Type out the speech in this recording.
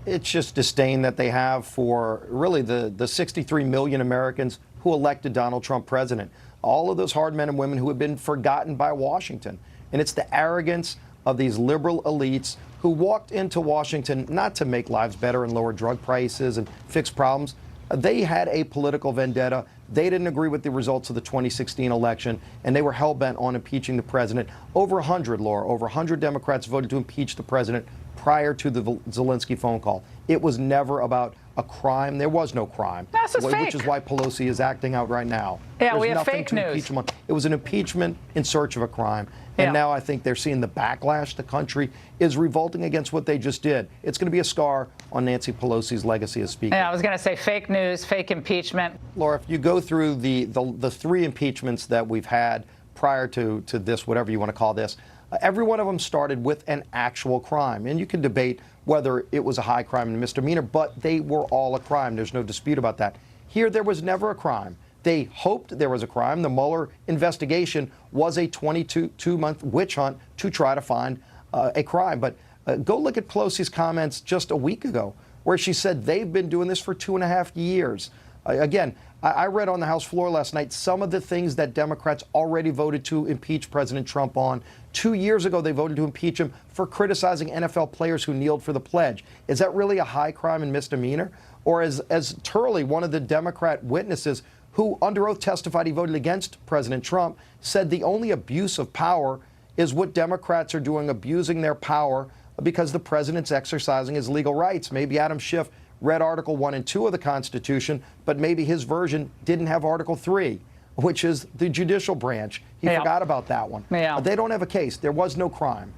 It's just disdain that they have for really the 63 million Americans who elected Donald Trump president. All of those hard men and women who have been forgotten by Washington. And it's the arrogance of these liberal elites who walked into Washington not to make lives better and lower drug prices and fix problems. They had a political vendetta. They didn't agree with the results of the 2016 election, and they were hell-bent on impeaching the president. Over 100, Laura, over 100 Democrats voted to impeach the president prior to the Zelensky phone call. It was never about a crime. There was no crime. That's just fake. Which is why Pelosi is acting out right now. Yeah, There's we have nothing fake to news. impeach him on. It was an impeachment in search of a crime. And now I think they're seeing the backlash. The country is revolting against what they just did. It's going to be a scar on Nancy Pelosi's legacy as Speaker. Yeah, I was going to say fake news, fake impeachment. Laura, if you go through the three impeachments that we've had prior to this, whatever you want to call this, every one of them started with an actual crime. And you can debate whether it was a high crime and a misdemeanor, but they were all a crime. There's no dispute about that. Here, there was never a crime. They hoped there was a crime. The Mueller investigation was a 22-month witch hunt to try to find a crime. But go look at Pelosi's comments just a week ago, where she said they've been doing this for 2.5 years. Again, I read on the House floor last night some of the things that Democrats already voted to impeach President Trump on. 2 years ago, they voted to impeach him for criticizing NFL players who kneeled for the pledge. Is that really a high crime and misdemeanor? Or as Turley, one of the Democrat witnesses who under oath testified he voted against President Trump, said the only abuse of power is what Democrats are doing, abusing their power because the president's exercising his legal rights. Maybe Adam Schiff read Article 1 and 2 of the Constitution, but maybe his version didn't have Article 3, which is the judicial branch. He forgot about that one. They don't have a case. There was no crime.